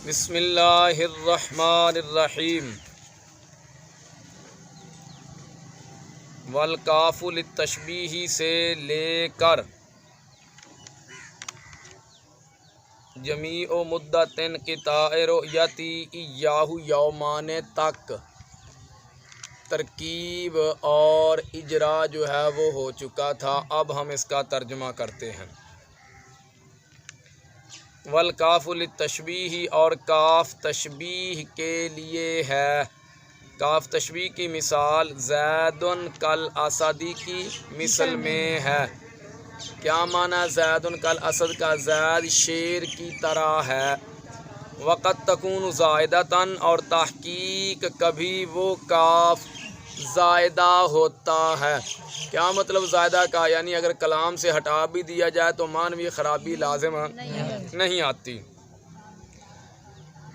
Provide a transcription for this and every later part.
بسم اللہ الرحمن الرحیم۔ والکاف للتشبیہ سے لے کر جمیع مدت انقطاع رؤیتی ایاہ یومان تک ترکیب اور اجرا جو ہے وہ ہو چکا تھا۔ اب ہم اس کا ترجمہ کرتے ہیں۔ والکاف للتشبیہ، اور کاف تشبیہ کے لیے ہے۔ کاف تشبیہ کی مثال زید کل اسدی کی مثل میں ہے۔ کیا معنی زید کل اسد کا؟ زید شیر کی طرح ہے۔ وقد تکون زائدتاً، اور تحقیق کبھی وہ کاف زائدہ ہوتا ہے۔ کیا مطلب زائدہ کا؟ یعنی اگر کلام سے ہٹا بھی دیا جائے تو معنوی خرابی لازم نہیں آتی۔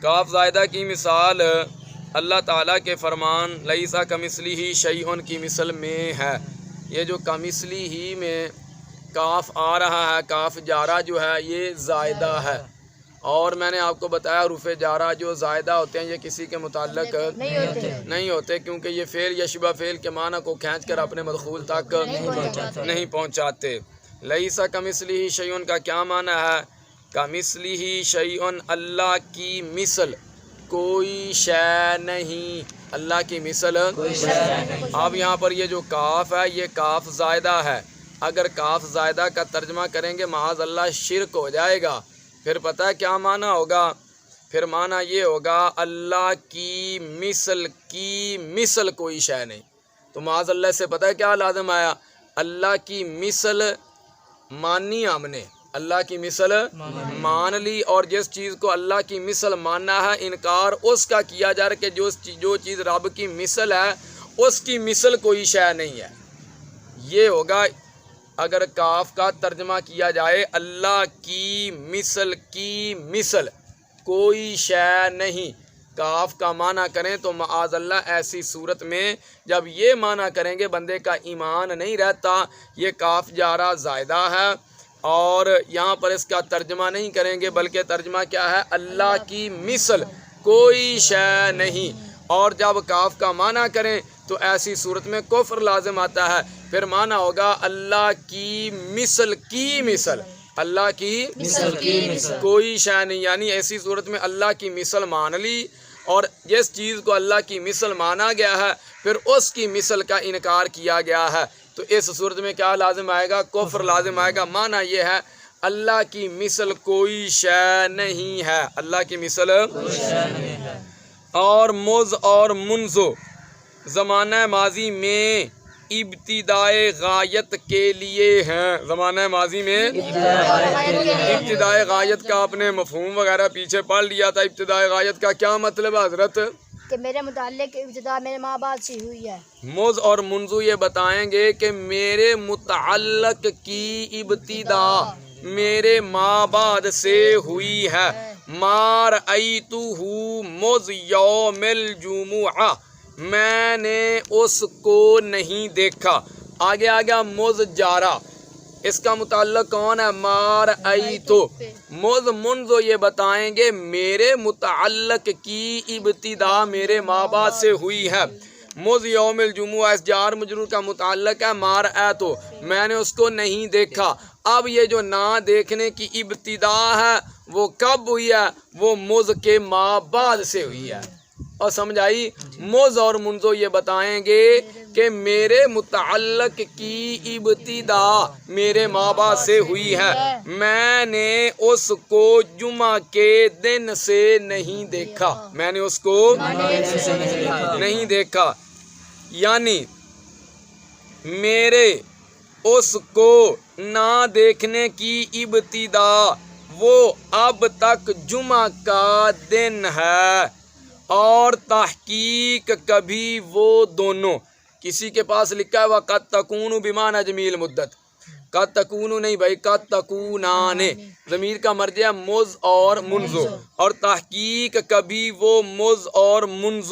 کاف زائدہ کی مثال اللہ تعالیٰ کے فرمان لیس کمثلہ شیء کی مثل میں ہے۔ یہ جو کمثلہ میں کاف آ رہا ہے، کاف جارہ جو ہے یہ زائدہ ہے، اور میں نے آپ کو بتایا حروف جارہ جو زائدہ ہوتے ہیں یہ کسی کے متعلق نہیں ہوتے، کیونکہ یہ فعل یا شبہ فعل کے معنی کو کھینچ کر اپنے مدخول تک نہیں پہنچاتے۔ لیس کمثلہ شیء کا کیا معنی ہے؟ کمثلہ شیء، اللہ کی مثل کوئی شے نہیں، اللہ کی مثل کوئی شے نہیں۔ اب یہاں پر یہ جو کاف ہے یہ کاف زائدہ ہے۔ اگر کاف زائدہ کا ترجمہ کریں گے معاذ اللہ شرک ہو جائے گا۔ پھر پتہ ہے کیا معنی ہوگا؟ پھر معنی یہ ہوگا اللہ کی مثل کوئی شے نہیں۔ تو معاذ اللہ سے پتہ ہے کیا لازم آیا؟ اللہ کی مثل مانی ہم نے، اللہ کی مثل مان لی، اور جس چیز کو اللہ کی مثل ماننا ہے انکار اس کا کیا جا رہا کہ جو چیز رب کی مثل ہے اس کی مثل کوئی شے نہیں ہے۔ یہ ہوگا اگر کاف کا ترجمہ کیا جائے اللہ کی مثل کوئی شے نہیں، کاف کا معنی کریں تو معاذ اللہ ایسی صورت میں جب یہ معنی کریں گے بندے کا ایمان نہیں رہتا۔ یہ کاف جارہ زائدہ ہے، اور یہاں پر اس کا ترجمہ نہیں کریں گے بلکہ ترجمہ کیا ہے؟ اللہ کی مثل کوئی شے نہیں، اور جب کاف کا معنی کریں تو ایسی صورت میں کفر لازم آتا ہے۔ پھر معنی ہوگا اللہ کی مثل اللہ کی مثل کوئی شے نہیں، یعنی ایسی صورت میں اللہ کی مثل مان لی، اور جس چیز کو اللہ کی مثل مانا گیا ہے پھر اس کی مثل کا انکار کیا گیا ہے، تو اس صورت میں کیا لازم آئے گا؟ کفر لازم آئے گا۔ معنی یہ ہے اللہ کی مثل کوئی شے نہیں ہے، اللہ کی مثل کوئی شے نہیں ہے۔ اور مز اور منذ زمانہ ماضی میں ابتدائے غایت کے لیے ہیں۔ زمانہ ماضی میں ابتدائے غایت کا آپ نے مفہوم وغیرہ پیچھے پڑھ لیا تھا۔ ابتدائے غایت کا کیا مطلب ہے حضرت؟ کہ میرے متعلق ابتدا میرے ماں باپ سے ہوئی ہے۔ مز اور منذ یہ بتائیں گے کہ میرے متعلق کی ابتدا میرے ماں باپ سے ہوئی ہے۔ ما رأیتہ مز یوم الجمعہ، میں نے اس کو نہیں دیکھا۔ آگے آگیا مز جارہ، اس کا متعلق کون ہے؟ ما رأیتہ۔ مز منذ یہ بتائیں گے میرے متعلق کی ابتدا میرے ماں باپ سے ہوئی ہے۔ مز یوم الجمعہ اس جار مجرور کا متعلق ہے ما رأیتہ، میں نے اس کو نہیں دیکھا۔ اب یہ جو نہ دیکھنے کی ابتدا ہے وہ کب ہوئی ہے؟ وہ مز کے ماں بعد سے ہوئی ہے۔ اور سمجھ آئی؟ مز اور منذ یہ بتائیں گے کہ میرے متعلق کی ابتدا میرے ماں باپ سے ہوئی ہے، میں نے اس کو جمعہ کے دن سے نہیں دیکھا، میں نے اس کو نہیں دیکھا، یعنی میرے اس کو نہ دیکھنے کی ابتدا وہ اب تک جمعہ کا دن ہے، اور تحقیق کبھی وہ دونوں، کسی کے پاس لکھا ہے وَقَدْ تَكُونُ بِمَعْنَى جَمِيلِ مدت، قد تکون نہیں بھائی، قد تکونان، ضمیر کا مرجع مز اور منذ، اور تحقیق کبھی وہ مز اور منذ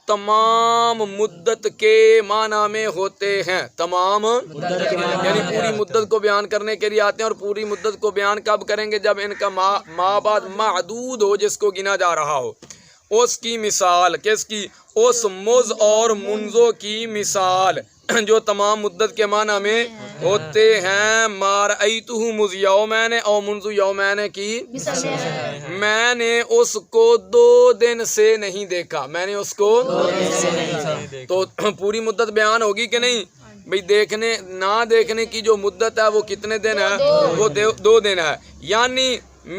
تمام مدت کے معنی میں ہوتے ہیں. تمام یعنی پوری مدت کو بیان کرنے کے لیے آتے ہیں. اور پوری مدت کو بیان کب کریں گے؟ جب ان کا ما بعد معدود ہو، جس کو گنا جا رہا ہو. اس کی مثال کس کی؟ اس مز اور منزو کی مثال جو تمام مدت کے معنی میں ہوتے ہیں. مار ایتہ مز یومین او منذ یومین کی، میں نے اس کو 2 دن سے نہیں دیکھا. میں نے اس کو تو پوری مدت بیان ہوگی کہ نہیں بھئی؟ دیکھنے نہ دیکھنے کی جو مدت ہے وہ کتنے دن ہے؟ وہ 2 دن ہے. یعنی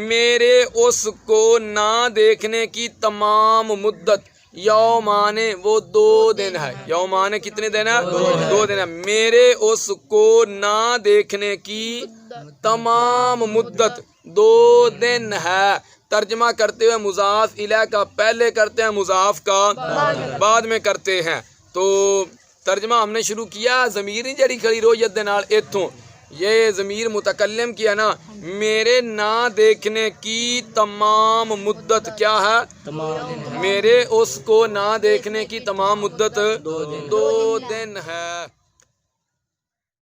میرے اس کو نہ دیکھنے کی تمام مدت یومانے وہ 2 دن ہے. یومانے کتنے دن ہے؟ 2 دن ہے. میرے اس کو نہ دیکھنے کی تمام مدت 2 دن ہے. ترجمہ کرتے ہوئے مضاف الیہ کا پہلے کرتے ہیں، مضاف کا بعد میں کرتے ہیں. تو ترجمہ ہم نے شروع کیا. ضمیر نہیں جڑی کھڑی رویت دے نال ایتھوں، یہ ضمیر متکلم کی ہے نا. میرے نہ دیکھنے کی تمام مدت کیا ہے؟ میرے اس کو نہ دیکھنے کی تمام مدت 2 دن ہے.